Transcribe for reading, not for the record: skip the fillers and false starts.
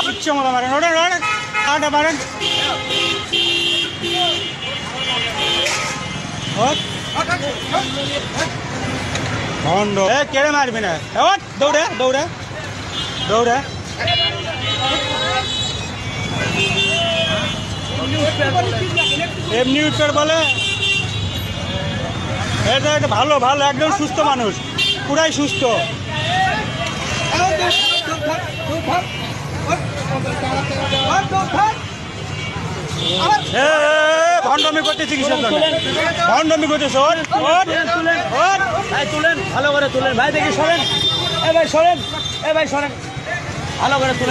ইচ্ছে মতো মারেন আটা মারেন ভণ্ড কেড়ে মারবি না দৌড়ে দৌড়ে দৌড়ে এমনি উঠবে বলে এটা একটা ভালো ভালো একদম সুস্থ মানুষ পুরাই সুস্থ ভণ্ডমি করতেছি কিসের জন্য ভণ্ডমি করতেছে ভাই তুলেন ভালো করে তুলেন ভাই দেখি সরেন এ ভাই সরেন ভালো করে তুলেন